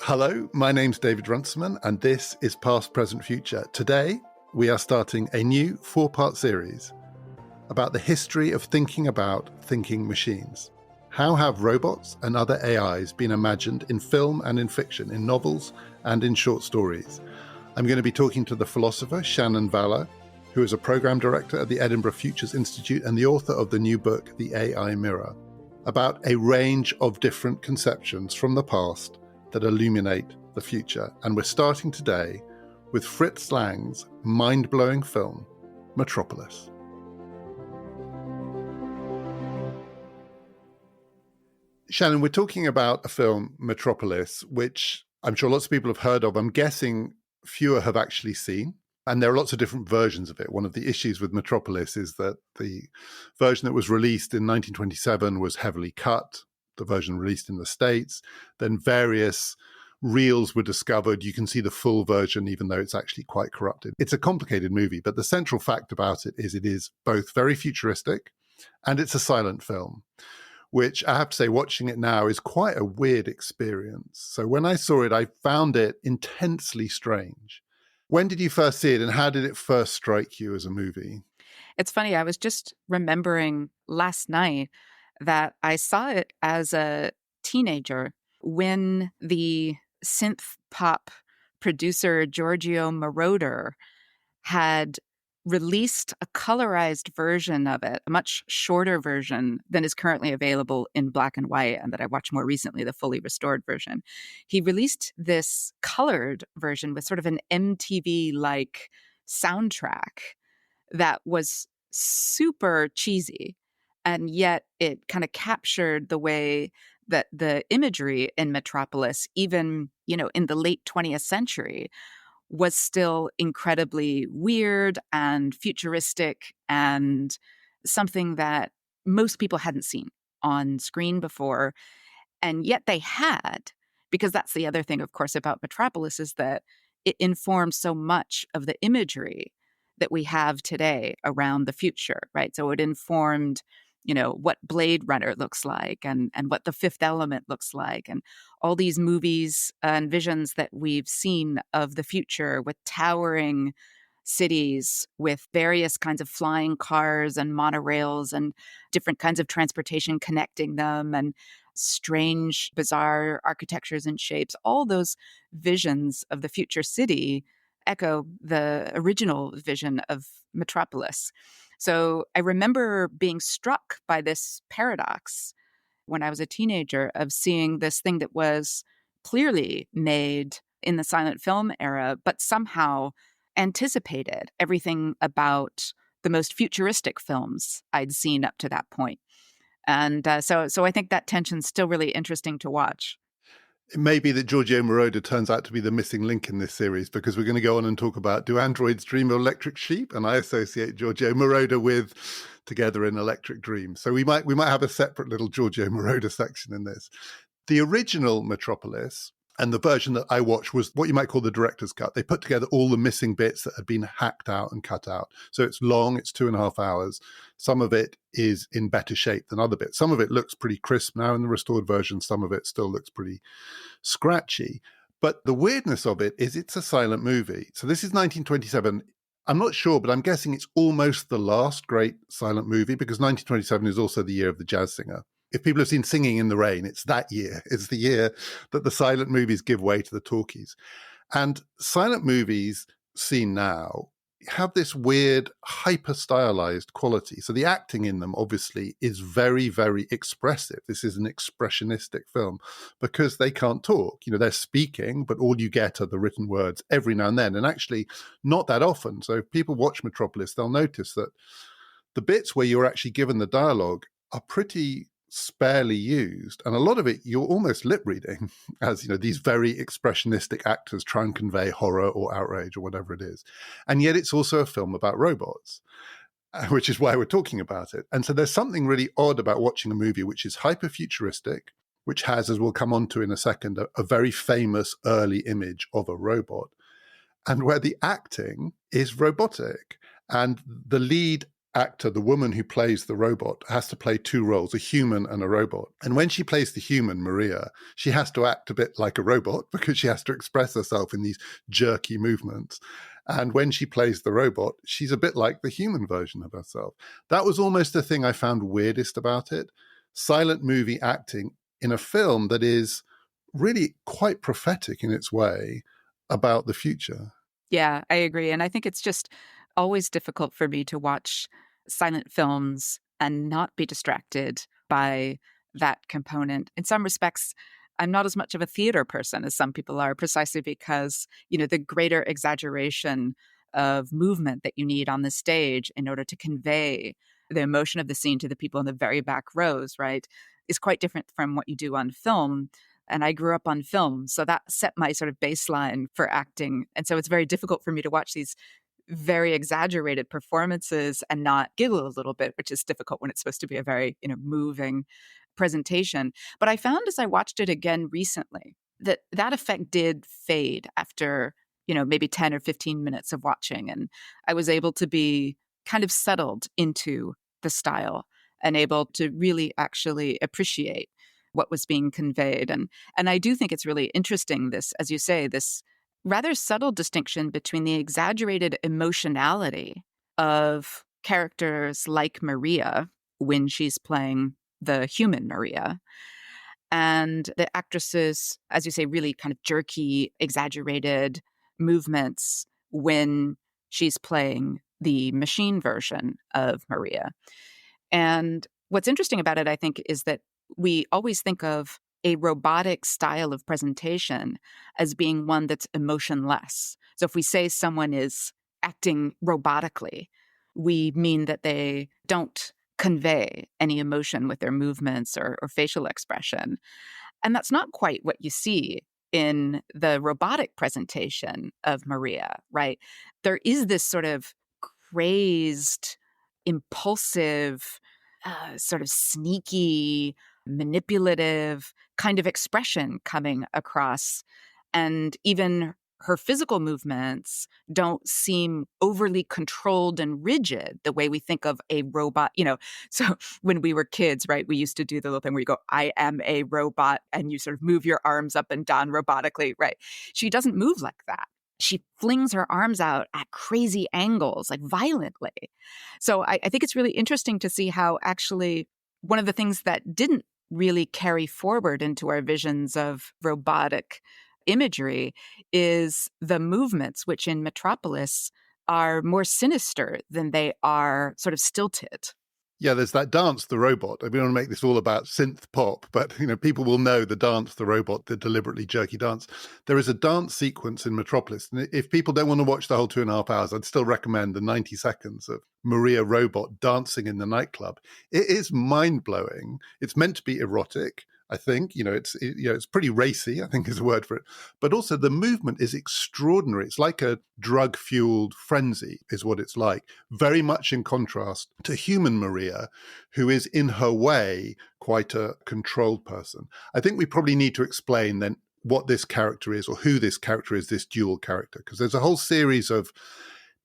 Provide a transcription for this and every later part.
Hello, my name's David Runciman, and this is Past, Present, Future. Today, we are starting a new 4-part series about the history of thinking about thinking machines. How have robots and other AIs been imagined in film and in fiction, in novels and in short stories? I'm going to be talking to the philosopher Shannon Vallor, who is a program director at the Edinburgh Futures Institute and the author of the new book, The AI Mirror, about a range of different conceptions from the past that illuminate the future. And we're starting today with Fritz Lang's mind-blowing film, Metropolis. Shannon, we're talking about a film, Metropolis, which I'm sure lots of people have heard of. I'm guessing fewer have actually seen. And there are lots of different versions of it. One of the issues with Metropolis is that the version that was released in 1927 was heavily cut. The version released in the States, then various reels were discovered. You can see the full version, even though it's actually quite corrupted. It's a complicated movie, but the central fact about it is both very futuristic and it's a silent film, which I have to say, watching it now is quite a weird experience. So when I saw it, I found it intensely strange. When did you first see it and how did it first strike you as a movie? It's funny, I was just remembering last night that I saw it as a teenager when the synth pop producer Giorgio Moroder had released a colorized version of it, a much shorter version than is currently available in black and white, and that I watched more recently, the fully restored version. He released this colored version with sort of an MTV-like soundtrack that was super cheesy. And yet it kind of captured the way that the imagery in Metropolis, even, in the late 20th century, was still incredibly weird and futuristic and something that most people hadn't seen on screen before. And yet they had, because that's the other thing, of course, about Metropolis is that it informs so much of the imagery that we have today around the future, right? So it informed what Blade Runner looks like and what The Fifth Element looks like and all these movies and visions that we've seen of the future with towering cities, with various kinds of flying cars and monorails and different kinds of transportation connecting them and strange, bizarre architectures and shapes. All those visions of the future city echo the original vision of Metropolis. So I remember being struck by this paradox when I was a teenager of seeing this thing that was clearly made in the silent film era, but somehow anticipated everything about the most futuristic films I'd seen up to that point. And so I think that tension's still really interesting to watch. It may be that Giorgio Moroder turns out to be the missing link in this series because we're going to go on and talk about Do Androids Dream of Electric Sheep? And I associate Giorgio Moroder with Together in Electric Dreams. So we might have a separate little Giorgio Moroder section in this. The original Metropolis and the version that I watched was what you might call the director's cut. They put together all the missing bits that had been hacked out and cut out. So it's long, it's 2.5 hours. Some of it is in better shape than other bits. Some of it looks pretty crisp now in the restored version. Some of it still looks pretty scratchy. But the weirdness of it is it's a silent movie. So this is 1927. I'm not sure, but I'm guessing it's almost the last great silent movie because 1927 is also the year of the jazz singer. If people have seen Singing in the Rain, it's that year. It's the year that the silent movies give way to the talkies. And silent movies seen now have this weird hyper-stylized quality. So the acting in them obviously is very, very expressive. This is an expressionistic film because they can't talk. They're speaking, but all you get are the written words every now and then. And actually not that often. So if people watch Metropolis, they'll notice that the bits where you're actually given the dialogue are pretty sparely used, and a lot of it you're almost lip reading as these very expressionistic actors try and convey horror or outrage or whatever it is. And yet it's also a film about robots, which is why we're talking about it. And so there's something really odd about watching a movie which is hyper futuristic, which has, as we'll come on to in a second, a very famous early image of a robot, and where the acting is robotic. And the lead actor, the woman who plays the robot, has to play two roles, a human and a robot. And when she plays the human, Maria, she has to act a bit like a robot because she has to express herself in these jerky movements. And when she plays the robot, she's a bit like the human version of herself. That was almost the thing I found weirdest about it. Silent movie acting in a film that is really quite prophetic in its way about the future. Yeah, I agree. And I think it's just always difficult for me to watch silent films and not be distracted by that component. In some respects, I'm not as much of a theater person as some people are, precisely because, the greater exaggeration of movement that you need on the stage in order to convey the emotion of the scene to the people in the very back rows, right, is quite different from what you do on film. And I grew up on film, so that set my sort of baseline for acting. And so it's very difficult for me to watch these very exaggerated performances and not giggle a little bit, which is difficult when it's supposed to be a very, moving presentation. But I found as I watched it again recently that that effect did fade after, maybe 10 or 15 minutes of watching. And I was able to be kind of settled into the style and able to really actually appreciate what was being conveyed. And I do think it's really interesting, this, as you say, this rather subtle distinction between the exaggerated emotionality of characters like Maria when she's playing the human Maria, and the actresses, as you say, really kind of jerky, exaggerated movements when she's playing the machine version of Maria. And what's interesting about it, I think, is that we always think of a robotic style of presentation as being one that's emotionless. So if we say someone is acting robotically, we mean that they don't convey any emotion with their movements or facial expression. And that's not quite what you see in the robotic presentation of Maria, right? There is this sort of crazed, impulsive, sort of sneaky, manipulative kind of expression coming across. And even her physical movements don't seem overly controlled and rigid the way we think of a robot. So when we were kids, right, we used to do the little thing where you go, I am a robot, and you sort of move your arms up and down robotically, right? She doesn't move like that. She flings her arms out at crazy angles, like violently. So I think it's really interesting to see how actually one of the things that didn't really carry forward into our visions of robotic imagery is the movements, which in Metropolis are more sinister than they are sort of stilted. Yeah, there's that Dance the Robot. I don't want to make this all about synth pop, but people will know the Dance the Robot, the deliberately jerky dance. There is a dance sequence in Metropolis. And if people don't want to watch the whole 2.5 hours, I'd still recommend the 90 seconds of Maria Robot dancing in the nightclub. It is mind-blowing. It's meant to be erotic. I think, it's pretty racy, I think is a word for it. But also the movement is extraordinary. It's like a drug-fueled frenzy is what it's like. Very much in contrast to human Maria, who is in her way quite a controlled person. I think we probably need to explain then what this character is or who this character is, this dual character, because there's a whole series of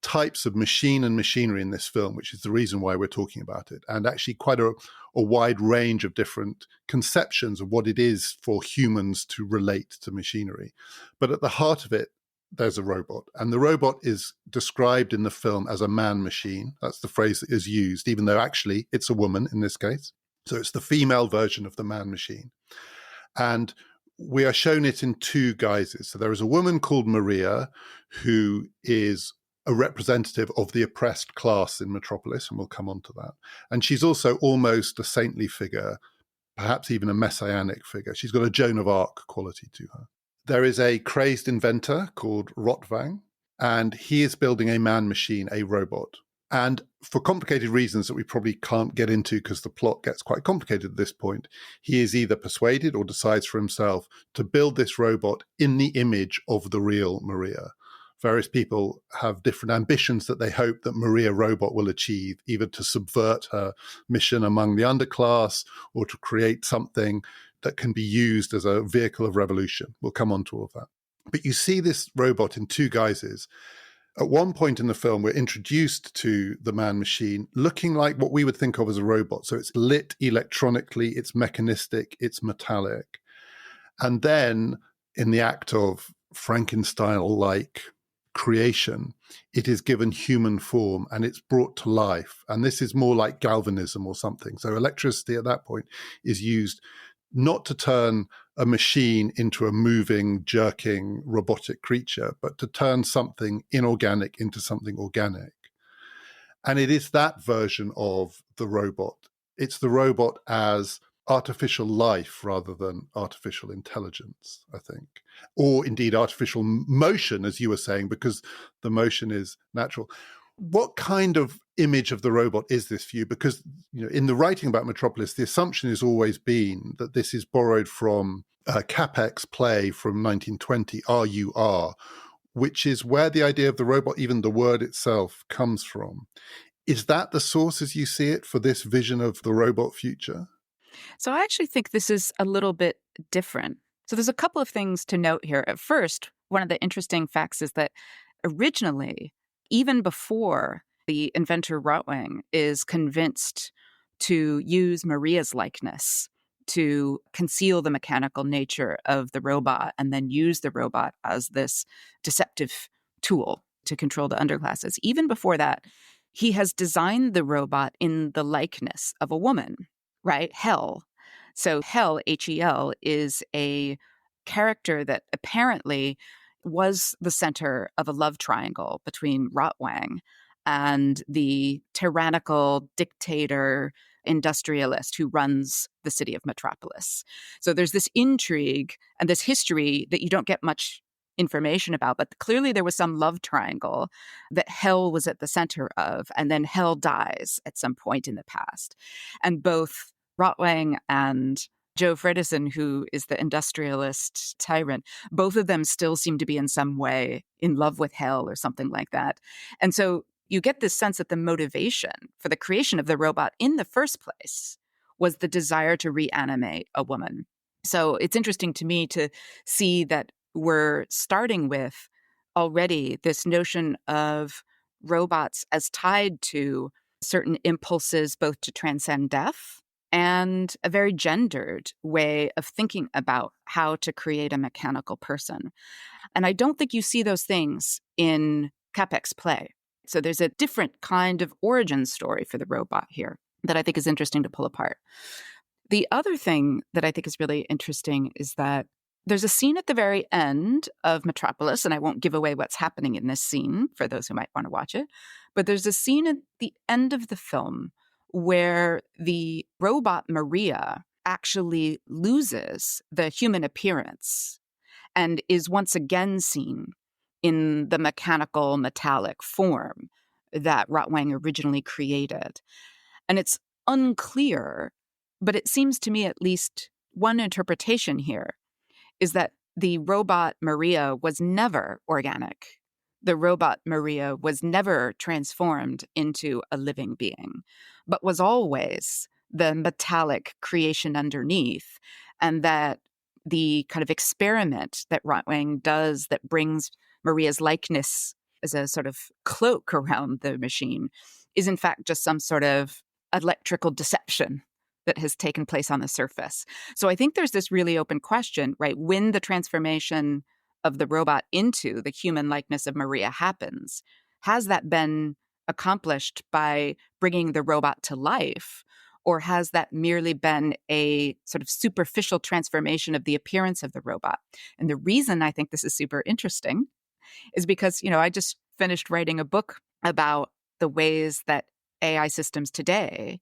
types of machine and machinery in this film, which is the reason why we're talking about it, and actually quite a wide range of different conceptions of what it is for humans to relate to machinery. But at the heart of it, there's a robot, and the robot is described in the film as a man-machine. That's the phrase that is used, even though actually it's a woman in this case. So it's the female version of the man-machine. And we are shown it in two guises. So there is a woman called Maria who is a representative of the oppressed class in Metropolis, and we'll come on to that. And she's also almost a saintly figure, perhaps even a messianic figure. She's got a Joan of Arc quality to her. There is a crazed inventor called Rotvang, and he is building a man-machine, a robot. And for complicated reasons that we probably can't get into because the plot gets quite complicated at this point, he is either persuaded or decides for himself to build this robot in the image of the real Maria. Various people have different ambitions that they hope that Maria Robot will achieve, either to subvert her mission among the underclass or to create something that can be used as a vehicle of revolution. We'll come on to all of that. But you see this robot in two guises. At one point in the film, we're introduced to the man-machine looking like what we would think of as a robot. So it's lit electronically, it's mechanistic, it's metallic. And then in the act of Frankenstein-like creation, it is given human form and it's brought to life. And this is more like galvanism or something. So electricity at that point is used not to turn a machine into a moving, jerking, robotic creature, but to turn something inorganic into something organic. And it is that version of the robot. It's the robot as artificial life rather than artificial intelligence, I think. Or indeed artificial motion, as you were saying, because the motion is natural. What kind of image of the robot is this for you? Because, you know, in the writing about Metropolis, the assumption has always been that this is borrowed from a Capek's play from 1920, RUR, which is where the idea of the robot, even the word itself, comes from. Is that the source as you see it for this vision of the robot future? So I actually think this is a little bit different. So there's a couple of things to note here. At first, one of the interesting facts is that originally, even before the inventor Rotwang is convinced to use Maria's likeness to conceal the mechanical nature of the robot and then use the robot as this deceptive tool to control the underclasses, even before that, he has designed the robot in the likeness of a woman, right? Hel. So Hel, Hel, is a character that apparently was the center of a love triangle between Rotwang and the tyrannical dictator industrialist who runs the city of Metropolis. So there's this intrigue and this history that you don't get much information about, but clearly there was some love triangle that Hel was at the center of, and then Hel dies at some point in the past. And both Rotwang and Joe Fredison, who is the industrialist tyrant, both of them still seem to be in some way in love with Hel or something like that. And so you get this sense that the motivation for the creation of the robot in the first place was the desire to reanimate a woman. So it's interesting to me to see that we're starting with already this notion of robots as tied to certain impulses, both to transcend death and a very gendered way of thinking about how to create a mechanical person. And I don't think you see those things in Capek's play. So there's a different kind of origin story for the robot here that I think is interesting to pull apart. The other thing that I think is really interesting is that there's a scene at the very end of Metropolis, and I won't give away what's happening in this scene for those who might want to watch it, but there's a scene at the end of the film where the robot Maria actually loses the human appearance and is once again seen in the mechanical metallic form that Rotwang originally created. And it's unclear, but it seems to me at least one interpretation here is that the robot Maria was never organic. The robot Maria was never transformed into a living being, but was always the metallic creation underneath. And that the kind of experiment that Rotwang does that brings Maria's likeness as a sort of cloak around the machine is in fact just some sort of electrical deception that has taken place on the surface. So I think there's this really open question, right? When the transformation of the robot into the human likeness of Maria happens, has that been accomplished by bringing the robot to life? Or has that merely been a sort of superficial transformation of the appearance of the robot? And the reason I think this is super interesting is because, I just finished writing a book about the ways that AI systems today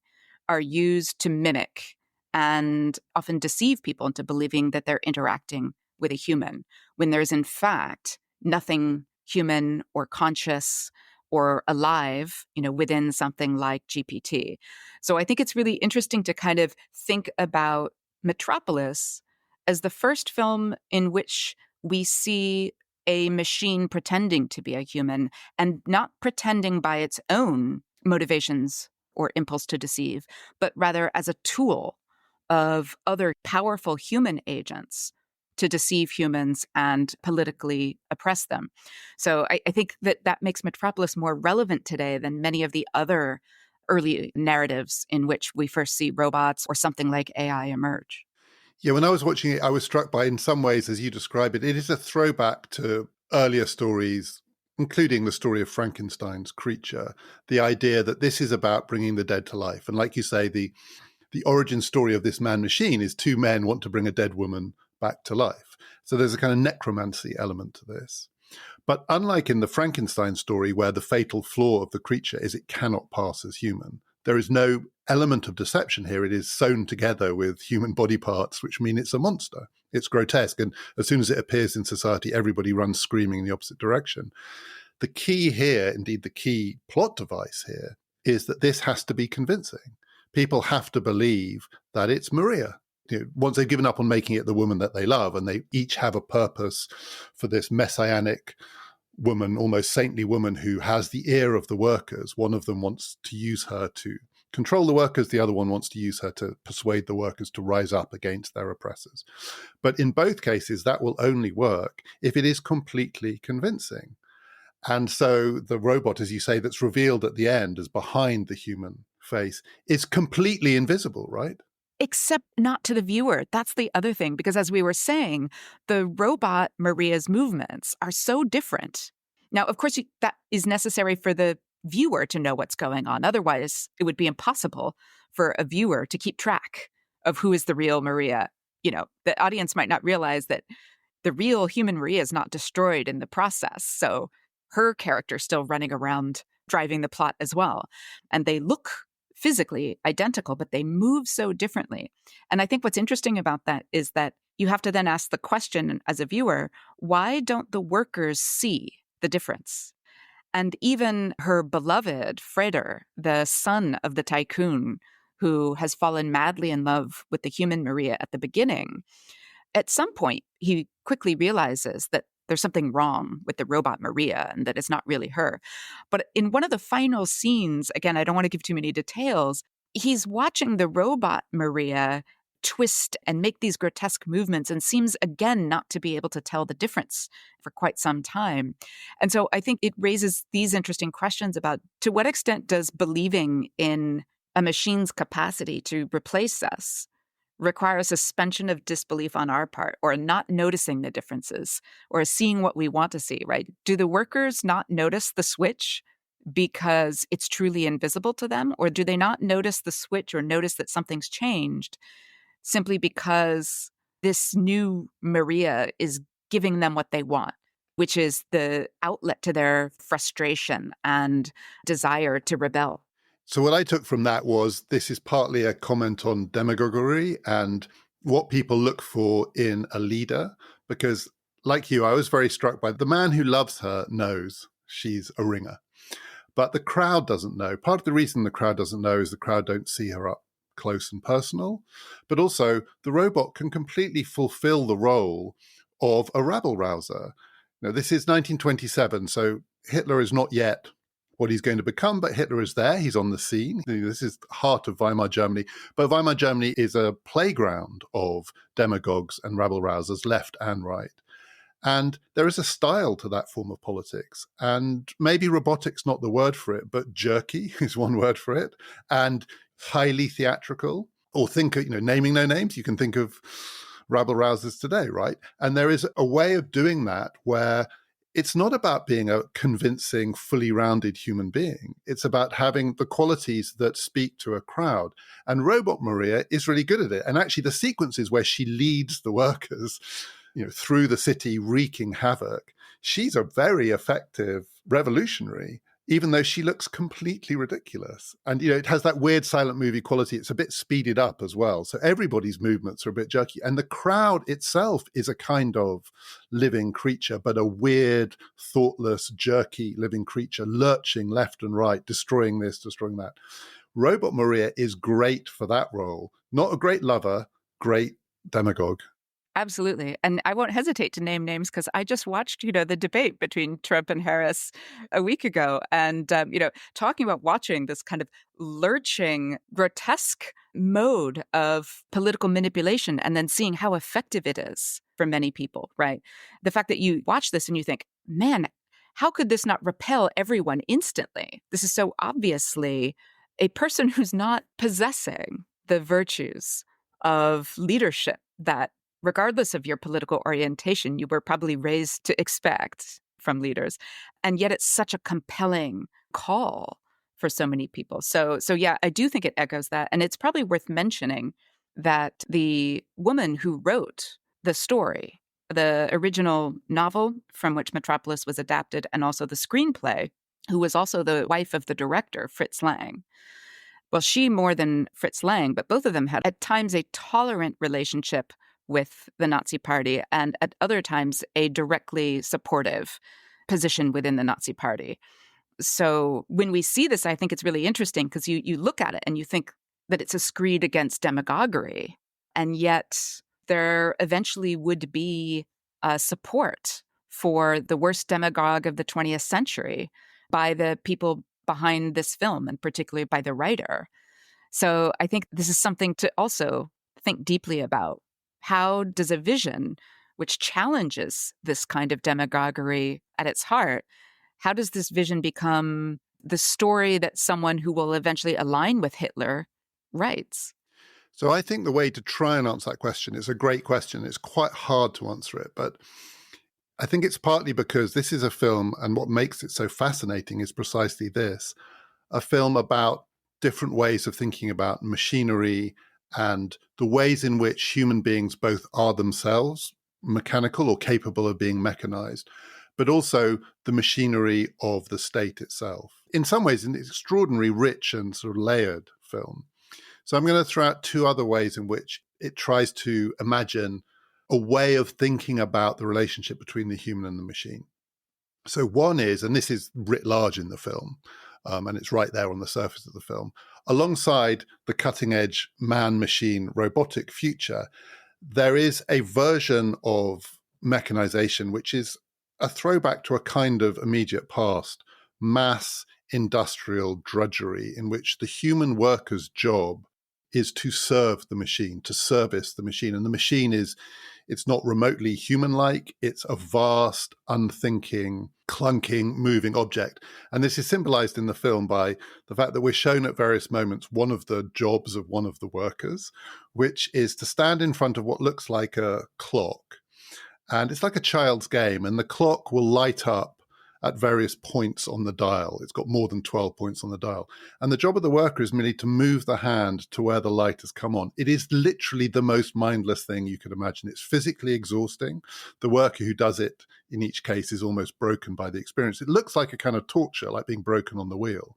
are used to mimic and often deceive people into believing that they're interacting with a human, when there's in fact nothing human or conscious or alive, within something like GPT. So I think it's really interesting to kind of think about Metropolis as the first film in which we see a machine pretending to be a human and not pretending by its own motivations or impulse to deceive, but rather as a tool of other powerful human agents to deceive humans and politically oppress them. So I think that makes Metropolis more relevant today than many of the other early narratives in which we first see robots or something like AI emerge. Yeah, when I was watching it, I was struck by, in some ways, as you describe it, it is a throwback to earlier stories, including the story of Frankenstein's creature, the idea that this is about bringing the dead to life. And like you say, the origin story of this man-machine is two men want to bring a dead woman back to life. So there's a kind of necromancy element to this. But unlike in the Frankenstein story, where the fatal flaw of the creature is it cannot pass as human, there is no element of deception here. It is sewn together with human body parts, which mean it's a monster. It's grotesque. And as soon as it appears in society, everybody runs screaming in the opposite direction. The key here, indeed, the key plot device here, is that this has to be convincing. People have to believe that it's Maria. Once they've given up on making it the woman that they love, and they each have a purpose for this messianic woman, almost saintly woman who has the ear of the workers. One of them wants to use her to control the workers. The other one wants to use her to persuade the workers to rise up against their oppressors. But in both cases, that will only work if it is completely convincing. And so the robot, as you say, that's revealed at the end as behind the human face is completely invisible, right? Except not to the viewer. That's the other thing, because as we were saying, the robot Maria's movements are so different. Now, of course, that is necessary for the viewer to know what's going on. Otherwise, it would be impossible for a viewer to keep track of who is the real Maria. The audience might not realize that the real human Maria is not destroyed in the process. So her character's still running around driving the plot as well. And they look physically identical, but they move so differently. And I think what's interesting about that is that you have to then ask the question as a viewer, why don't the workers see the difference? And even her beloved, Freder, the son of the tycoon who has fallen madly in love with the human Maria at the beginning, at some point, he quickly realizes that there's something wrong with the robot Maria and that it's not really her. But in one of the final scenes, again, I don't want to give too many details, he's watching the robot Maria twist and make these grotesque movements and seems again not to be able to tell the difference for quite some time. And so I think it raises these interesting questions about to what extent does believing in a machine's capacity to replace us require a suspension of disbelief on our part, or not noticing the differences, or seeing what we want to see, right? Do the workers not notice the switch because it's truly invisible to them? Or do they not notice the switch or notice that something's changed simply because this new Maria is giving them what they want, which is the outlet to their frustration and desire to rebel? So what I took from that was this is partly a comment on demagoguery and what people look for in a leader, because like you, I was very struck by the man who loves her knows she's a ringer, but the crowd doesn't know. Part of the reason the crowd doesn't know is the crowd don't see her up close and personal, but also the robot can completely fulfill the role of a rabble rouser. This is 1927, so Hitler is not yet what he's going to become, but Hitler is there. He's on the scene. This is the heart of Weimar Germany. But Weimar Germany is a playground of demagogues and rabble-rousers, left and right. And there is a style to that form of politics. And maybe robotic's not the word for it, but jerky is one word for it. And highly theatrical. Or think, naming no names, you can think of rabble-rousers today, right? And there is a way of doing that where it's not about being a convincing, fully rounded human being. It's about having the qualities that speak to a crowd. And Robot Maria is really good at it. And actually the sequences where she leads the workers, through the city wreaking havoc, she's a very effective revolutionary, even though she looks completely ridiculous. And, it has that weird silent movie quality. It's a bit speeded up as well. So everybody's movements are a bit jerky. And the crowd itself is a kind of living creature, but a weird, thoughtless, jerky living creature, lurching left and right, destroying this, destroying that. Robot Maria is great for that role. Not a great lover, great demagogue. Absolutely. And I won't hesitate to name names because I just watched, the debate between Trump and Harris a week ago. And, talking about watching this kind of lurching, grotesque mode of political manipulation and then seeing how effective it is for many people, right? The fact that you watch this and you think, man, how could this not repel everyone instantly? This is so obviously a person who's not possessing the virtues of leadership that regardless of your political orientation, you were probably raised to expect from leaders. And yet it's such a compelling call for so many people. So yeah, I do think it echoes that. And it's probably worth mentioning that the woman who wrote the story, the original novel from which Metropolis was adapted, and also the screenplay, who was also the wife of the director, Fritz Lang. Well, she more than Fritz Lang, but both of them had at times a tolerant relationship with the Nazi Party and at other times a directly supportive position within the Nazi Party. So when we see this, I think it's really interesting because you look at it and you think that it's a screed against demagoguery. And yet there eventually would be support for the worst demagogue of the 20th century by the people behind this film, and particularly by the writer. So I think this is something to also think deeply about. How does a vision which challenges this kind of demagoguery at its heart, how does this vision become the story that someone who will eventually align with Hitler writes? So I think the way to try and answer that question is a great question. It's quite hard to answer it, but I think it's partly because this is a film, and what makes it so fascinating is precisely this, a film about different ways of thinking about machinery and the ways in which human beings both are themselves mechanical or capable of being mechanized, but also the machinery of the state itself. In some ways, an extraordinarily rich and sort of layered film. So I'm going to throw out two other ways in which it tries to imagine a way of thinking about the relationship between the human and the machine. So one is, and this is writ large in the film, and it's right there on the surface of the film, alongside the cutting edge man-machine robotic future, there is a version of mechanization which is a throwback to a kind of immediate past, mass industrial drudgery, in which the human worker's job is to serve the machine, to service the machine. And the machine it's not remotely human-like. It's a vast, unthinking, clunking, moving object. And this is symbolized in the film by the fact that we're shown at various moments one of the jobs of one of the workers, which is to stand in front of what looks like a clock. And it's like a child's game, and the clock will light up at various points on the dial. It's got more than 12 points on the dial. And the job of the worker is merely to move the hand to where the light has come on. It is literally the most mindless thing you could imagine. It's physically exhausting. The worker who does it in each case is almost broken by the experience. It looks like a kind of torture, like being broken on the wheel,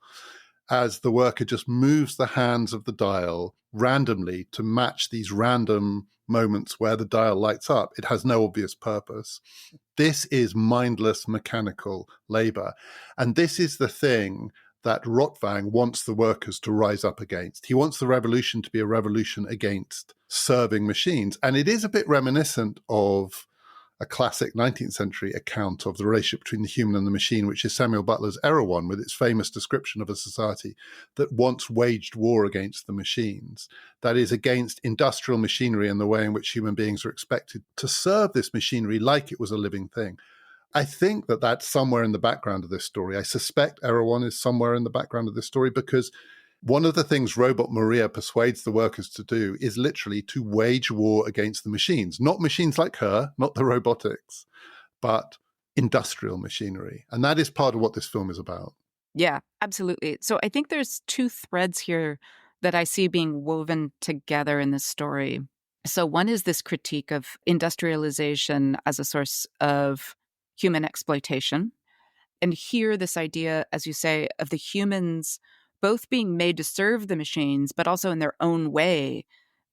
as the worker just moves the hands of the dial randomly to match these random moments where the dial lights up. It has no obvious purpose. This is mindless mechanical labor. And this is the thing that Rotvang wants the workers to rise up against. He wants the revolution to be a revolution against serving machines. And it is a bit reminiscent of a classic 19th century account of the relationship between the human and the machine, which is Samuel Butler's Erewhon, with its famous description of a society that once waged war against the machines, that is, against industrial machinery and the way in which human beings are expected to serve this machinery like it was a living thing. I think that that's somewhere in the background of this story. I suspect Erewhon is somewhere in the background of this story, because one of the things Robot Maria persuades the workers to do is literally to wage war against the machines, not machines like her, not the robotics, but industrial machinery. And that is part of what this film is about. Yeah, absolutely. So I think there's two threads here that I see being woven together in this story. So one is this critique of industrialization as a source of human exploitation. And here, this idea, as you say, of the humans both being made to serve the machines, but also in their own way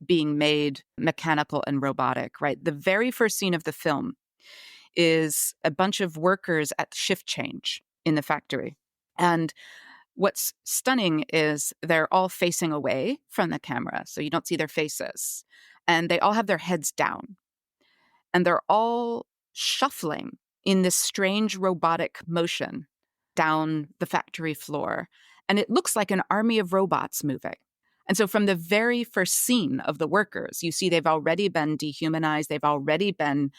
being made mechanical and robotic, right? The very first scene of the film is a bunch of workers at shift change in the factory. And what's stunning is they're all facing away from the camera, so you don't see their faces. And they all have their heads down. and they're all shuffling in this strange robotic motion down the factory floor. And it looks like an army of robots moving. And so from the very first scene of the workers, you see they've already been dehumanized. They've already been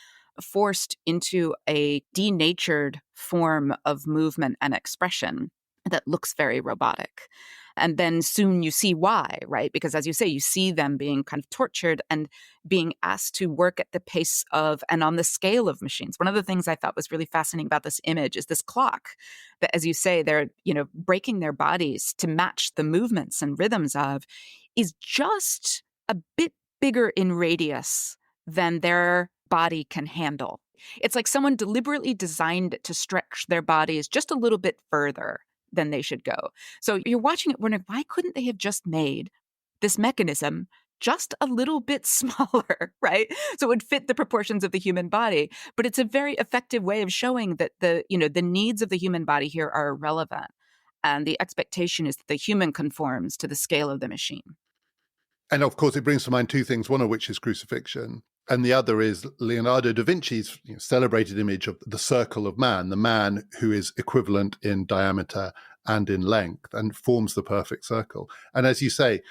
forced into a denatured form of movement and expression that looks very robotic. And then soon you see why, right? Because as you say, you see them being kind of tortured and being asked to work at the pace of and on the scale of machines. One of the things I thought was really fascinating about this image is this clock that, as you say, they're, breaking their bodies to match the movements and rhythms of, is just a bit bigger in radius than their body can handle. It's like someone deliberately designed it to stretch their bodies just a little bit further than they should go. So you're watching it wondering, why couldn't they have just made this mechanism just a little bit smaller, right? So it would fit the proportions of the human body. But it's a very effective way of showing that the needs of the human body here are irrelevant. And the expectation is that the human conforms to the scale of the machine. And of course, it brings to mind two things, one of which is crucifixion. And the other is Leonardo da Vinci's celebrated image of the circle of man, the man who is equivalent in diameter and in length and forms the perfect circle. And as you say,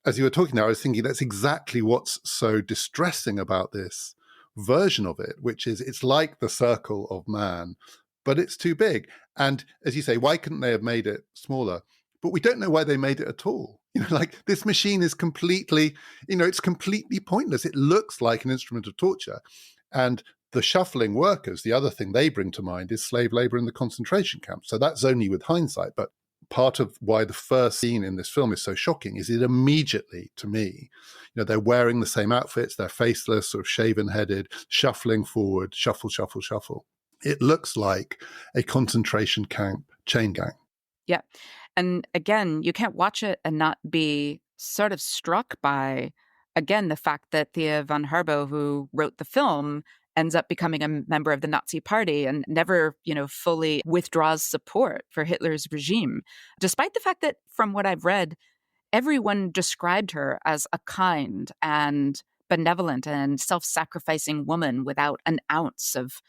as you were talking there, I was thinking that's exactly what's so distressing about this version of it, which is it's like the circle of man, but it's too big. And as you say, why couldn't they have made it smaller? But we don't know why they made it at all. Like this machine is completely, it's completely pointless. It looks like an instrument of torture. And the shuffling workers, the other thing they bring to mind is slave labor in the concentration camps. So that's only with hindsight. But part of why the first scene in this film is so shocking is it immediately, to me, they're wearing the same outfits, they're faceless, sort of shaven-headed, shuffling forward, shuffle, shuffle, shuffle. It looks like a concentration camp chain gang. Yeah. And again, you can't watch it and not be sort of struck by, again, the fact that Thea von Harbo, who wrote the film, ends up becoming a member of the Nazi Party and never, fully withdraws support for Hitler's regime, despite the fact that, from what I've read, everyone described her as a kind and benevolent and self-sacrificing woman without an ounce of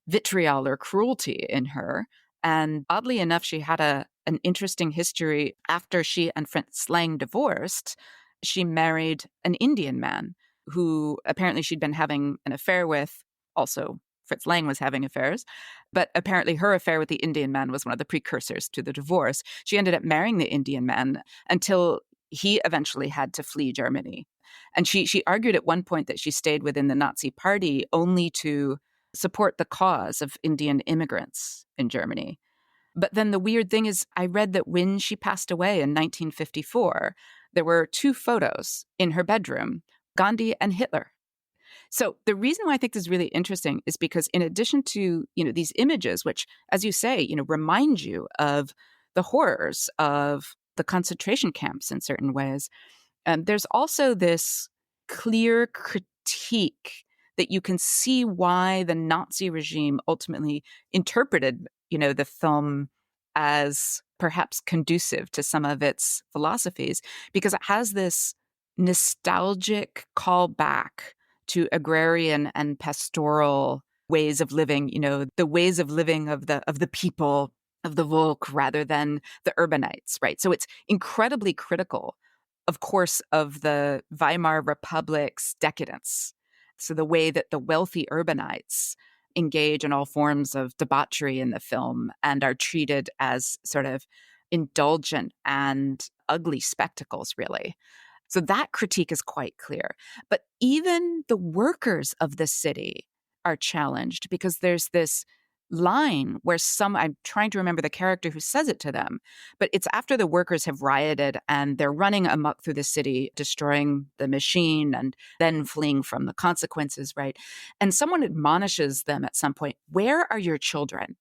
vitriol or cruelty in her. And oddly enough, she had an interesting history. After she and Fritz Lang divorced, she married an Indian man who apparently she'd been having an affair with. Also, Fritz Lang was having affairs, but apparently her affair with the Indian man was one of the precursors to the divorce. She ended up marrying the Indian man until he eventually had to flee Germany. And she argued at one point that she stayed within the Nazi Party only to support the cause of Indian immigrants in Germany. But then the weird thing is, I read that when she passed away in 1954, there were two photos in her bedroom, Gandhi and Hitler. So the reason why I think this is really interesting is because in addition to, these images, which, as you say, remind you of the horrors of the concentration camps in certain ways, there's also this clear critique that you can see why the Nazi regime ultimately interpreted, the film as perhaps conducive to some of its philosophies, because it has this nostalgic callback to agrarian and pastoral ways of living, the ways of living of the people, of the Volk, rather than the urbanites, right? So it's incredibly critical, of course, of the Weimar Republic's decadence. So the way that the wealthy urbanites engage in all forms of debauchery in the film and are treated as sort of indulgent and ugly spectacles, really. So that critique is quite clear. But even the workers of the city are challenged, because there's this line where I'm trying to remember the character who says it to them, but it's after the workers have rioted and they're running amok through the city, destroying the machine and then fleeing from the consequences, right? And someone admonishes them at some point, "Where are your children?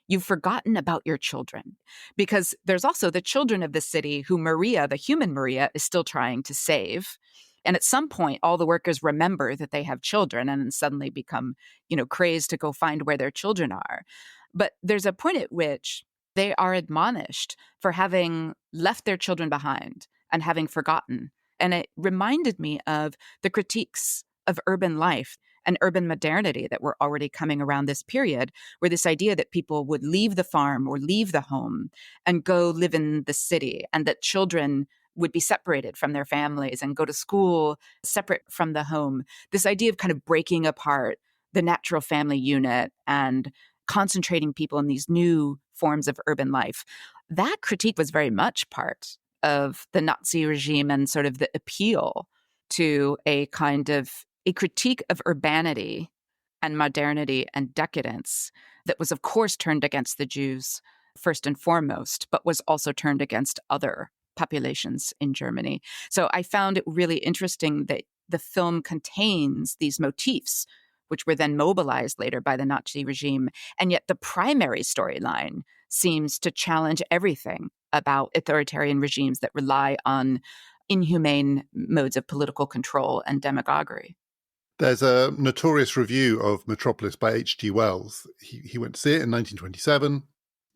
You've forgotten about your children." Because there's also the children of the city who Maria, the human Maria, is still trying to save. And at some point, all the workers remember that they have children and then suddenly become, crazed to go find where their children are. But there's a point at which they are admonished for having left their children behind and having forgotten. And it reminded me of the critiques of urban life and urban modernity that were already coming around this period, where this idea that people would leave the farm or leave the home and go live in the city, and that children would be separated from their families and go to school separate from the home. This idea of kind of breaking apart the natural family unit and concentrating people in these new forms of urban life. That critique was very much part of the Nazi regime and sort of the appeal to a kind of a critique of urbanity and modernity and decadence that was, of course, turned against the Jews first and foremost, but was also turned against other populations in Germany. So I found it really interesting that the film contains these motifs, which were then mobilized later by the Nazi regime. And yet the primary storyline seems to challenge everything about authoritarian regimes that rely on inhumane modes of political control and demagoguery. There's a notorious review of Metropolis by H.G. Wells. He went to see it in 1927.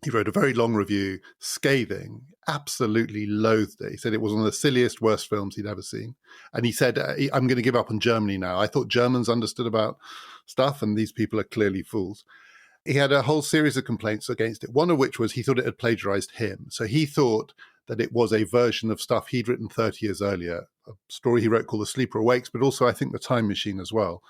He wrote a very long review, scathing, absolutely loathed it. He said it was one of the silliest, worst films he'd ever seen. And he said, I'm going to give up on Germany now. I thought Germans understood about stuff, and these people are clearly fools. He had a whole series of complaints against it, one of which was he thought it had plagiarized him. So he thought that it was a version of stuff he'd written 30 years earlier, a story he wrote called The Sleeper Awakes, but also, I think, The Time Machine as well.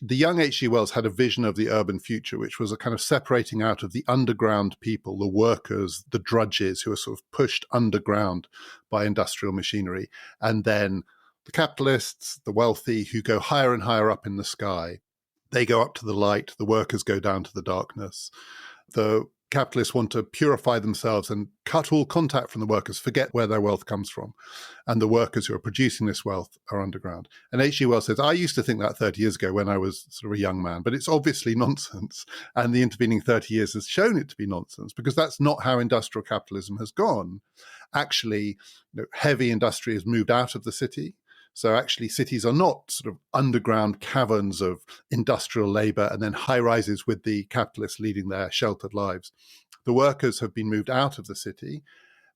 The young H.G. Wells had a vision of the urban future, which was a kind of separating out of the underground people, the workers, the drudges who are sort of pushed underground by industrial machinery, and then the capitalists, the wealthy, who go higher and higher up in the sky. They go up to the light, the workers go down to the darkness. The capitalists want to purify themselves and cut all contact from the workers, forget where their wealth comes from. And the workers who are producing this wealth are underground. And H.G. Wells says, I used to think that 30 years ago when I was sort of a young man, but it's obviously nonsense. And the intervening 30 years has shown it to be nonsense, because that's not how industrial capitalism has gone. Actually, heavy industry has moved out of the city. So actually, cities are not sort of underground caverns of industrial labor and then high rises with the capitalists leading their sheltered lives. The workers have been moved out of the city.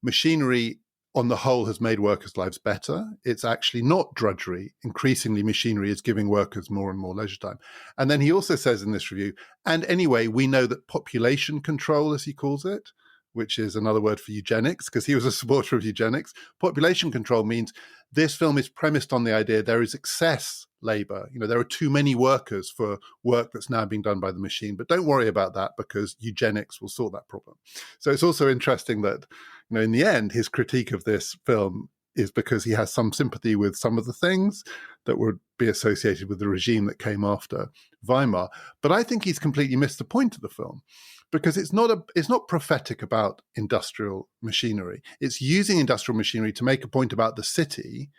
Machinery, on the whole, has made workers' lives better. It's actually not drudgery. Increasingly, machinery is giving workers more and more leisure time. And then he also says in this review, and anyway, we know that population control, as he calls it, which is another word for eugenics, because he was a supporter of eugenics. Population control means this film is premised on the idea there is excess labor. There are too many workers for work that's now being done by the machine. But don't worry about that, because eugenics will sort that problem. So it's also interesting that, in the end, his critique of this film is because he has some sympathy with some of the things that would be associated with the regime that came after Weimar. But I think he's completely missed the point of the film, because it's not prophetic about industrial machinery. It's using industrial machinery to make a point about the city.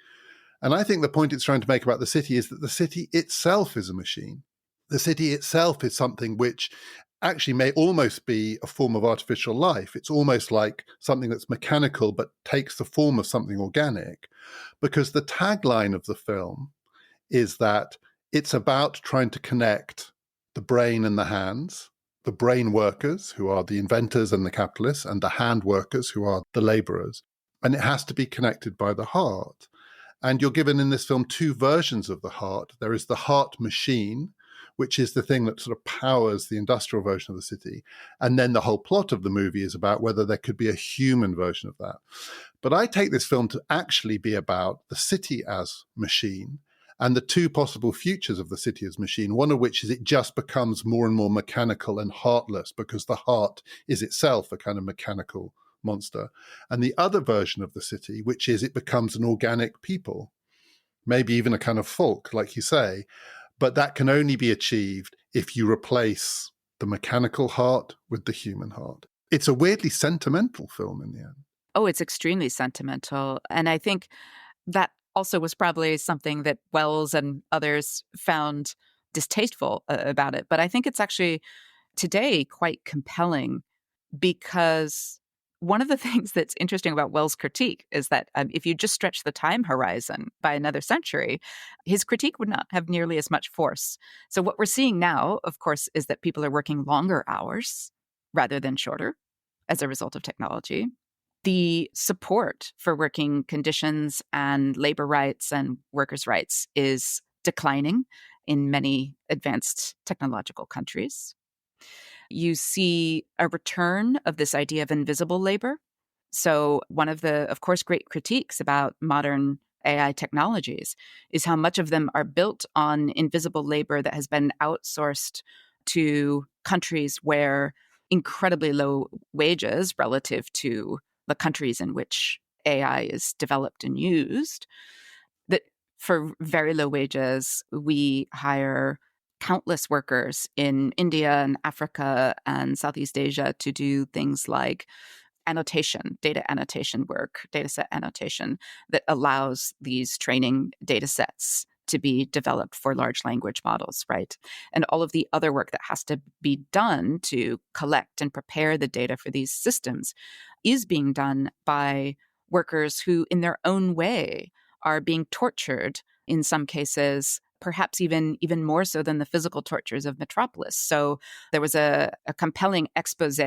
And I think the point it's trying to make about the city is that the city itself is a machine. The city itself is something which actually may almost be a form of artificial life. It's almost like something that's mechanical but takes the form of something organic, because the tagline of the film is that it's about trying to connect the brain and the hands, the brain workers, who are the inventors and the capitalists, and the hand workers, who are the laborers. And it has to be connected by the heart. And you're given in this film two versions of the heart. There is the heart machine, which is the thing that sort of powers the industrial version of the city. And then the whole plot of the movie is about whether there could be a human version of that. But I take this film to actually be about the city as machine, and the two possible futures of the city as machine, one of which is it just becomes more and more mechanical and heartless, because the heart is itself a kind of mechanical monster. And the other version of the city, which is it becomes an organic people, maybe even a kind of folk, like you say. But that can only be achieved if you replace the mechanical heart with the human heart. It's a weirdly sentimental film in the end. Oh, it's extremely sentimental. And I think that also was probably something that Wells and others found distasteful about it. But I think it's actually today quite compelling, because one of the things that's interesting about Wells' critique is that if you just stretch the time horizon by another century, his critique would not have nearly as much force. So what we're seeing now, of course, is that people are working longer hours rather than shorter as a result of technology. The support for working conditions and labor rights and workers' rights is declining. in many advanced technological countries. You see a return of this idea of invisible labor. So one of the, of course, great critiques about modern AI technologies is how much of them are built on invisible labor that has been outsourced to countries where incredibly low wages relative to the countries in which AI is developed and used, that for very low wages, we hire countless workers in India and Africa and Southeast Asia to do things like annotation, data annotation work, data set annotation that allows these training data sets to be developed for large language models, right? And all of the other work that has to be done to collect and prepare the data for these systems is being done by workers who, in their own way, are being tortured in some cases, perhaps even more so than the physical tortures of Metropolis. So there was a compelling expose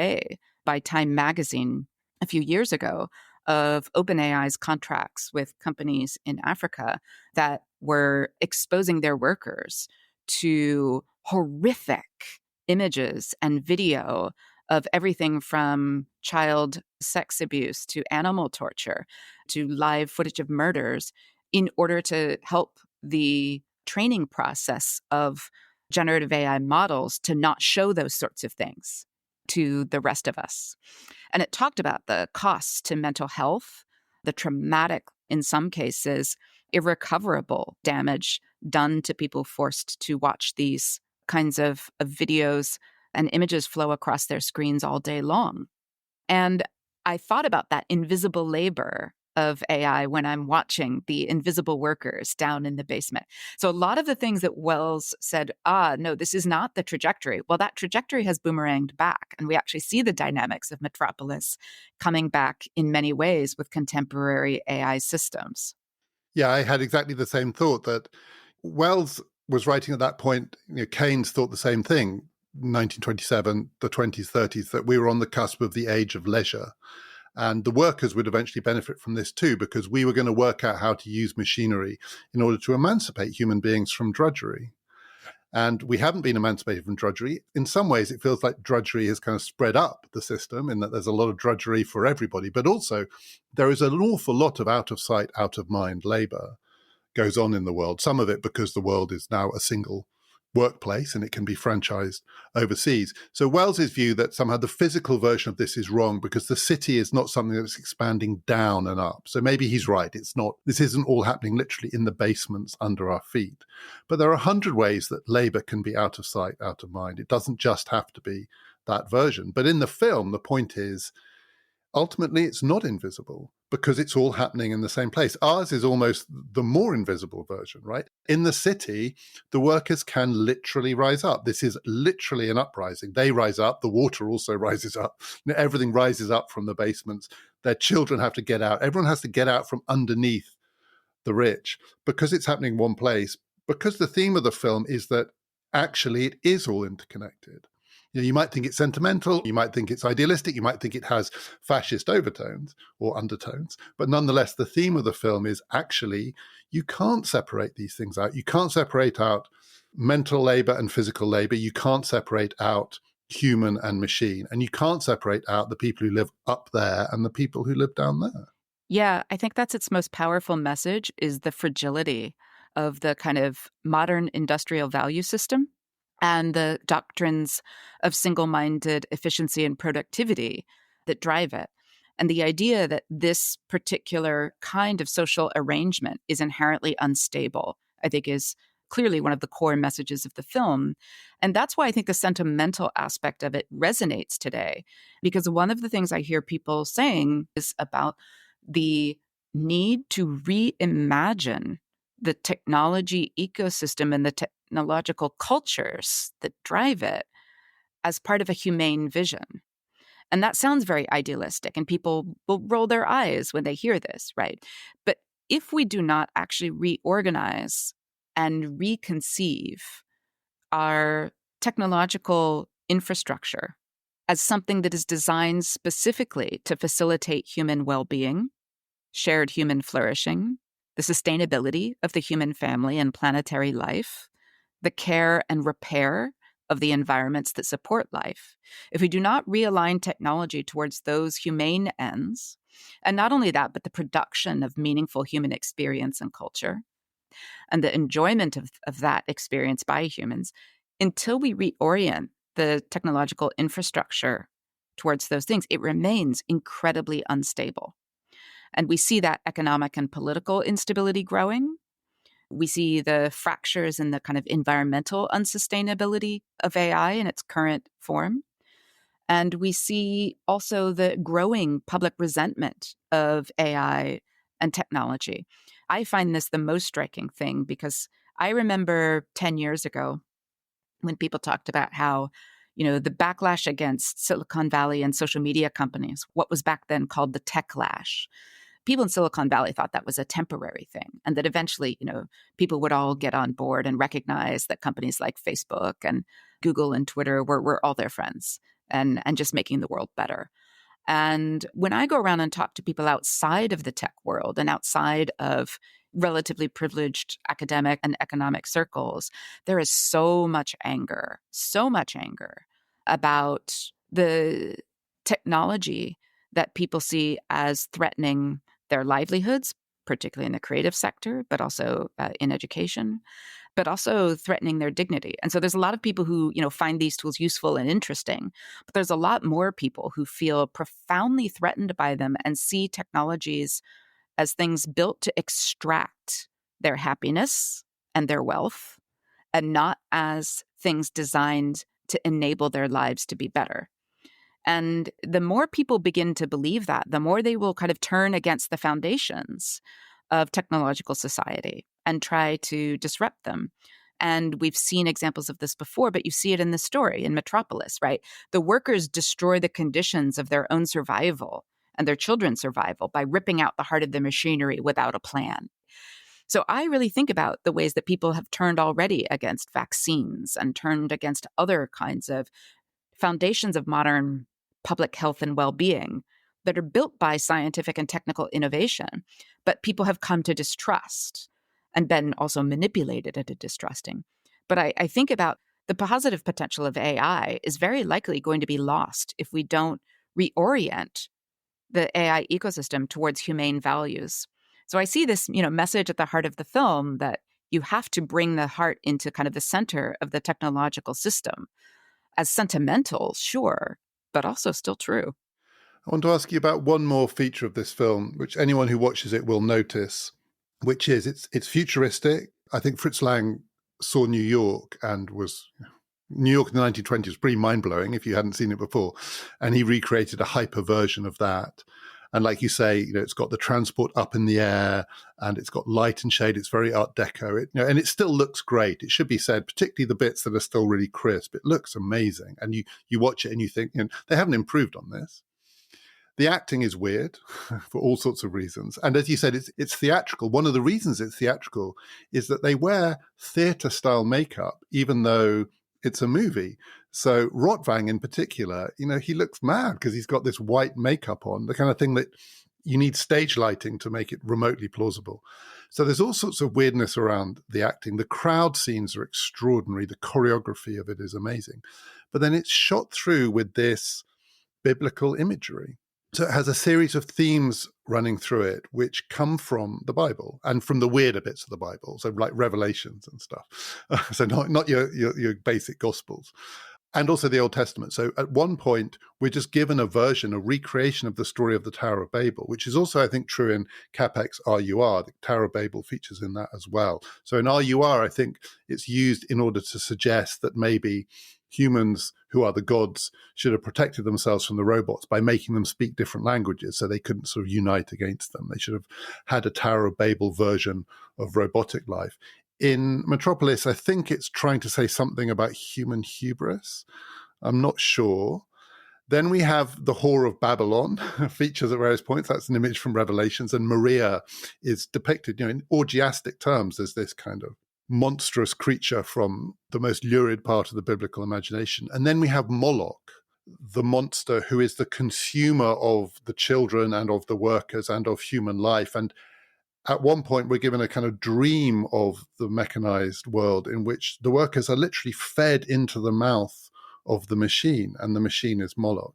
by Time magazine a few years ago of OpenAI's contracts with companies in Africa that were exposing their workers to horrific images and video of everything from child sex abuse to animal torture to live footage of murders in order to help the training process of generative AI models to not show those sorts of things to the rest of us. And it talked about the costs to mental health, the traumatic, in some cases, irrecoverable damage done to people forced to watch these kinds of videos and images flow across their screens all day long. And I thought about that invisible labor of AI when I'm watching the invisible workers down in the basement. So a lot of the things that Wells said, no, this is not the trajectory. Well, that trajectory has boomeranged back. And we actually see the dynamics of Metropolis coming back in many ways with contemporary AI systems. Yeah, I had exactly the same thought that Wells was writing at that point. Keynes thought the same thing, 1927, the 20s, 30s, that we were on the cusp of the age of leisure. And the workers would eventually benefit from this too, because we were going to work out how to use machinery in order to emancipate human beings from drudgery. And we haven't been emancipated from drudgery. In some ways, it feels like drudgery has kind of spread up the system in that there's a lot of drudgery for everybody. But also, there is an awful lot of out of sight, out of mind labor goes on in the world. Some of it because the world is now a single workplace and it can be franchised overseas. So Wells's view that somehow the physical version of this is wrong because the city is not something that's expanding down and up. So maybe he's right. This isn't all happening literally in the basements under our feet. But there are 100 ways that labor can be out of sight, out of mind. It doesn't just have to be that version. But in the film, the point is, ultimately, it's not invisible because it's all happening in the same place. Ours is almost the more invisible version, right? In the city, the workers can literally rise up. This is literally an uprising. They rise up. The water also rises up. Everything rises up from the basements. Their children have to get out. Everyone has to get out from underneath the rich because it's happening in one place. Because the theme of the film is that actually it is all interconnected. You might think it's sentimental, you might think it's idealistic, you might think it has fascist overtones or undertones, but nonetheless, the theme of the film is actually you can't separate these things out. You can't separate out mental labor and physical labor. You can't separate out human and machine, and you can't separate out the people who live up there and the people who live down there. Yeah, I think that's its most powerful message is the fragility of the kind of modern industrial value system and the doctrines of single-minded efficiency and productivity that drive it. And the idea that this particular kind of social arrangement is inherently unstable, I think, is clearly one of the core messages of the film. And that's why I think the sentimental aspect of it resonates today, because one of the things I hear people saying is about the need to reimagine the technology ecosystem and the technological cultures that drive it as part of a humane vision. And that sounds very idealistic, and people will roll their eyes when they hear this, right? But if we do not actually reorganize and reconceive our technological infrastructure as something that is designed specifically to facilitate human well-being, shared human flourishing, the sustainability of the human family and planetary life, the care and repair of the environments that support life, if we do not realign technology towards those humane ends, and not only that, but the production of meaningful human experience and culture, and the enjoyment of that experience by humans, until we reorient the technological infrastructure towards those things, it remains incredibly unstable. And we see that economic and political instability growing. We see the fractures in the kind of environmental unsustainability of AI in its current form. And we see also the growing public resentment of AI and technology. I find this the most striking thing because I remember 10 years ago when people talked about how, the backlash against Silicon Valley and social media companies, what was back then called the techlash. People in Silicon Valley thought that was a temporary thing, and that eventually, people would all get on board and recognize that companies like Facebook and Google and Twitter were all their friends and just making the world better. And when I go around and talk to people outside of the tech world and outside of relatively privileged academic and economic circles, there is so much anger about the technology that people see as threatening their livelihoods, particularly in the creative sector, but also in education, but also threatening their dignity. And so there's a lot of people who, find these tools useful and interesting, but there's a lot more people who feel profoundly threatened by them and see technologies as things built to extract their happiness and their wealth, and not as things designed to enable their lives to be better. And the more people begin to believe that, the more they will kind of turn against the foundations of technological society and try to disrupt them. And we've seen examples of this before, but you see it in the story in Metropolis, right? The workers destroy the conditions of their own survival and their children's survival by ripping out the heart of the machinery without a plan. So I really think about the ways that people have turned already against vaccines and turned against other kinds of foundations of modern public health and well-being that are built by scientific and technical innovation, but people have come to distrust and been also manipulated into distrusting. But I think about the positive potential of AI is very likely going to be lost if we don't reorient the AI ecosystem towards humane values. So I see this, message at the heart of the film that you have to bring the heart into kind of the center of the technological system as sentimental, sure, but also still true. I want to ask you about one more feature of this film, which anyone who watches it will notice, which is it's futuristic. I think Fritz Lang saw New York and New York in the 1920s was pretty mind-blowing if you hadn't seen it before. And he recreated a hyper version of that. And like you say, it's got the transport up in the air and it's got light and shade. It's very Art Deco, and it still looks great. It should be said, particularly the bits that are still really crisp. It looks amazing. And you watch it and you think, they haven't improved on this. The acting is weird for all sorts of reasons. And as you said, it's theatrical. One of the reasons it's theatrical is that they wear theatre-style makeup, even though it's a movie. So Rotvang in particular, he looks mad because he's got this white makeup on, the kind of thing that you need stage lighting to make it remotely plausible. So there's all sorts of weirdness around the acting. The crowd scenes are extraordinary. The choreography of it is amazing. But then it's shot through with this biblical imagery. So it has a series of themes running through it, which come from the Bible and from the weirder bits of the Bible, so like Revelations and stuff. So not your basic Gospels. And also the Old Testament. So at one point, we're just given a recreation of the story of the Tower of Babel, which is also, I think, true in CapEx RUR. The Tower of Babel features in that as well. So in RUR, I think it's used in order to suggest that maybe humans who are the gods should have protected themselves from the robots by making them speak different languages so they couldn't sort of unite against them. They should have had a Tower of Babel version of robotic life. In Metropolis, I think it's trying to say something about human hubris. I'm not sure. Then we have the Whore of Babylon, features at various points. That's an image from Revelations. And Maria is depicted, in orgiastic terms as this kind of monstrous creature from the most lurid part of the biblical imagination. And then we have Moloch, the monster who is the consumer of the children and of the workers and of human life. And At one point, we're given a kind of dream of the mechanized world in which the workers are literally fed into the mouth of the machine, and the machine is Moloch.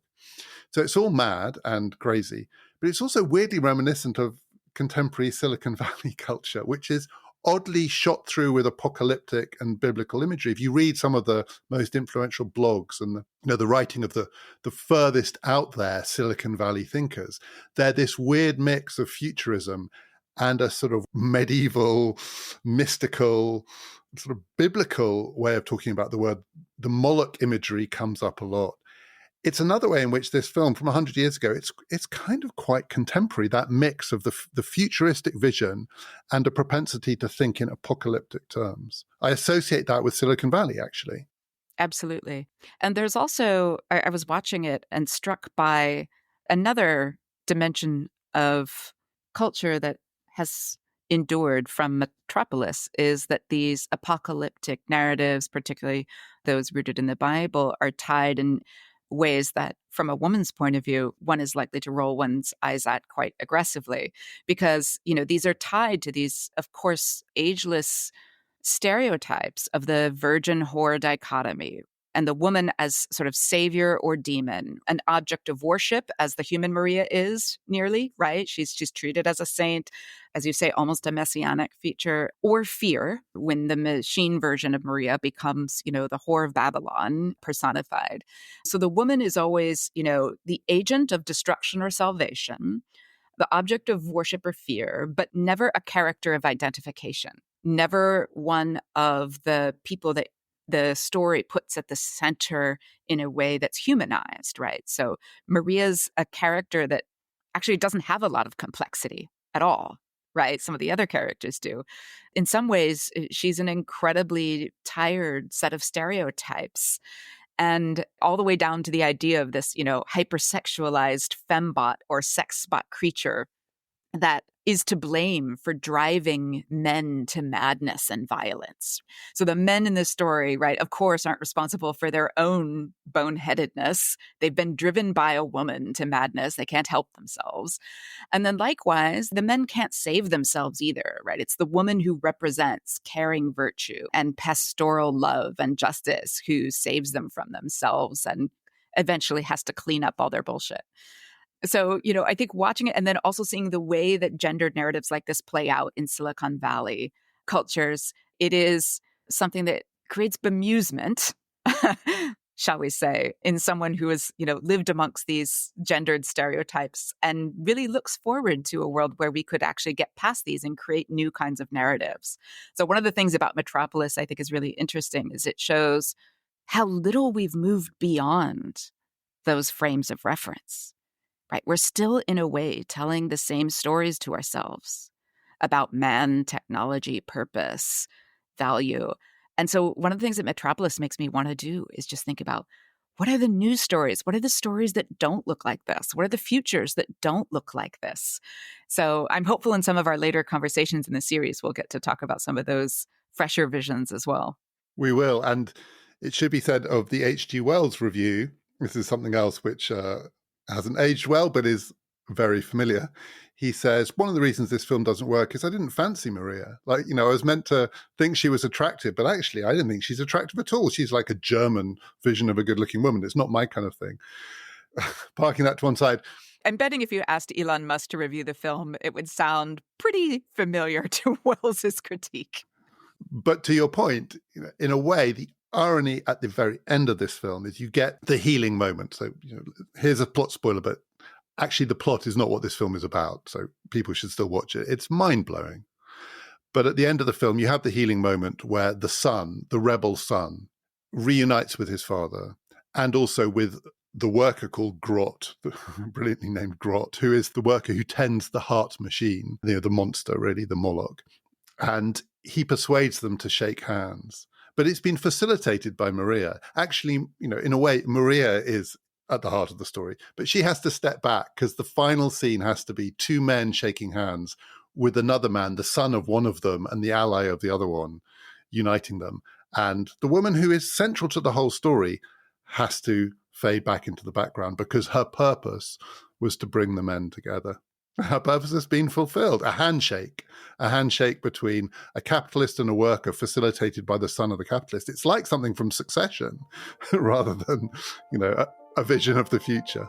So it's all mad and crazy, but it's also weirdly reminiscent of contemporary Silicon Valley culture, which is oddly shot through with apocalyptic and biblical imagery. If you read some of the most influential blogs and the writing of the furthest out there Silicon Valley thinkers, they're this weird mix of futurism and a sort of medieval, mystical, sort of biblical way of talking about the word. The Moloch imagery comes up a lot. It's another way in which this film from 100 years ago, it's kind of quite contemporary, that mix of the futuristic vision and a propensity to think in apocalyptic terms. I associate that with Silicon Valley, actually. Absolutely. And there's also, I was watching it and struck by another dimension of culture that has endured from Metropolis, is that these apocalyptic narratives, particularly those rooted in the Bible, are tied in ways that, from a woman's point of view, one is likely to roll one's eyes at quite aggressively, because, these are tied to these, of course, ageless stereotypes of the virgin whore dichotomy, and the woman as sort of savior or demon, an object of worship, as the human Maria is nearly, right? She's treated as a saint, as you say, almost a messianic feature, or fear, when the machine version of Maria becomes, the whore of Babylon personified. So the woman is always, the agent of destruction or salvation, the object of worship or fear, but never a character of identification, never one of the people that the story puts at the center in a way that's humanized, right? So Maria's a character that actually doesn't have a lot of complexity at all, right? Some of the other characters do. In some ways, she's an incredibly tired set of stereotypes, and all the way down to the idea of this, hypersexualized fembot or sexbot creature that is to blame for driving men to madness and violence. So the men in this story, right, of course, aren't responsible for their own boneheadedness. They've been driven by a woman to madness. They can't help themselves. And then likewise, the men can't save themselves either, right? It's the woman who represents caring virtue and pastoral love and justice who saves them from themselves and eventually has to clean up all their bullshit. So, I think watching it and then also seeing the way that gendered narratives like this play out in Silicon Valley cultures, it is something that creates bemusement, shall we say, in someone who has, lived amongst these gendered stereotypes and really looks forward to a world where we could actually get past these and create new kinds of narratives. So one of the things about Metropolis I think is really interesting is it shows how little we've moved beyond those frames of reference. Right? We're still, in a way, telling the same stories to ourselves about man, technology, purpose, value. And so one of the things that Metropolis makes me want to do is just think about, what are the news stories? What are the stories that don't look like this? What are the futures that don't look like this? So I'm hopeful in some of our later conversations in the series, we'll get to talk about some of those fresher visions as well. We will. And it should be said of the H.G. Wells review, this is something else which hasn't aged well, but is very familiar. He says, one of the reasons this film doesn't work is I didn't fancy Maria. I was meant to think she was attractive, but actually I didn't think she's attractive at all. She's like a German vision of a good-looking woman. It's not my kind of thing. Parking that to one side. I'm betting if you asked Elon Musk to review the film, it would sound pretty familiar to Wells's critique. But to your point, in a way, the irony at the very end of this film is you get the healing moment. So here's a plot spoiler, but actually the plot is not what this film is about. So people should still watch it. It's mind-blowing. But at the end of the film, you have the healing moment where the son, the rebel son, reunites with his father and also with the worker called Grot, brilliantly named Grot, who is the worker who tends the heart machine, the monster, really, the Moloch. And he persuades them to shake hands. But it's been facilitated by Maria. Actually, in a way, Maria is at the heart of the story. But she has to step back because the final scene has to be two men shaking hands with another man, the son of one of them and the ally of the other one, uniting them. And the woman who is central to the whole story has to fade back into the background because her purpose was to bring the men together. Our purpose has been fulfilled. A handshake between a capitalist and a worker facilitated by the son of the capitalist. It's like something from Succession rather than, a vision of the future.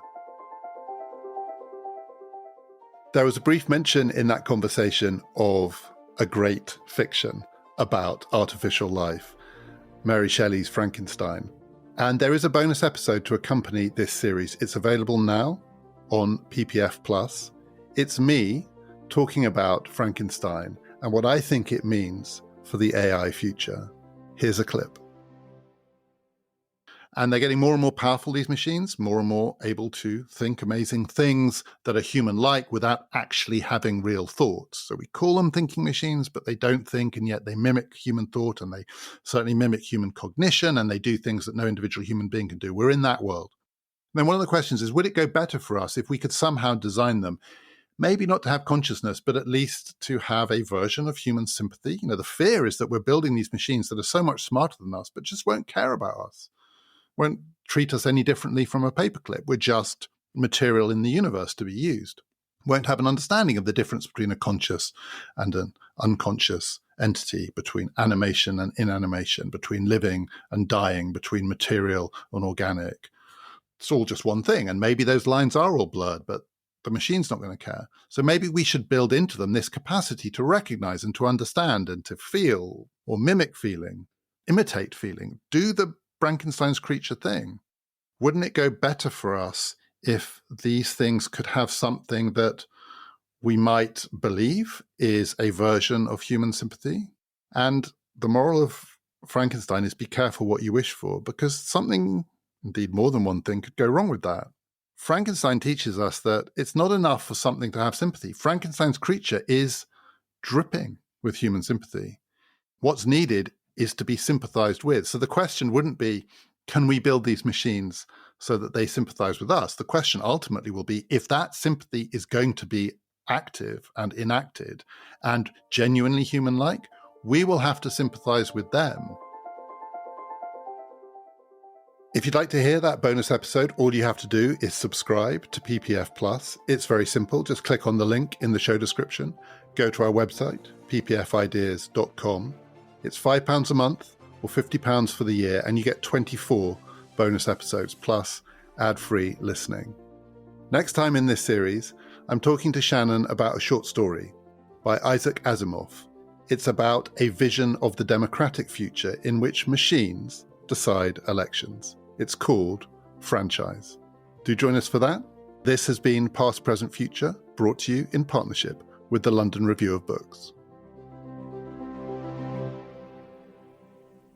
There was a brief mention in that conversation of a great fiction about artificial life, Mary Shelley's Frankenstein. And there is a bonus episode to accompany this series. It's available now on PPF Plus. It's me talking about Frankenstein and what I think it means for the AI future. Here's a clip. And they're getting more and more powerful, these machines, more and more able to think amazing things that are human-like without actually having real thoughts. So we call them thinking machines, but they don't think, and yet they mimic human thought, and they certainly mimic human cognition, and they do things that no individual human being can do. We're in that world. And then one of the questions is, would it go better for us if we could somehow design them, maybe not to have consciousness, but at least to have a version of human sympathy? The fear is that we're building these machines that are so much smarter than us, but just won't care about us. Won't treat us any differently from a paperclip. We're just material in the universe to be used. Won't have an understanding of the difference between a conscious and an unconscious entity, between animation and inanimation, between living and dying, between material and organic. It's all just one thing. And maybe those lines are all blurred, but the machine's not going to care. So maybe we should build into them this capacity to recognize and to understand and to feel or mimic feeling, imitate feeling, do the Frankenstein's creature thing. Wouldn't it go better for us if these things could have something that we might believe is a version of human sympathy? And the moral of Frankenstein is be careful what you wish for, because something, indeed more than one thing, could go wrong with that. Frankenstein teaches us that it's not enough for something to have sympathy. Frankenstein's creature is dripping with human sympathy. What's needed is to be sympathized with. So the question wouldn't be, can we build these machines so that they sympathize with us? The question ultimately will be, if that sympathy is going to be active and enacted and genuinely human-like, we will have to sympathize with them. If you'd like to hear that bonus episode, all you have to do is subscribe to PPF Plus. It's very simple. Just click on the link in the show description. Go to our website, ppfideas.com. It's £5 a month or £50 for the year, and you get 24 bonus episodes plus ad-free listening. Next time in this series, I'm talking to Shannon about a short story by Isaac Asimov. It's about a vision of the democratic future in which machines decide elections. It's called Franchise. Do join us for that. This has been Past, Present, Future, brought to you in partnership with the London Review of Books.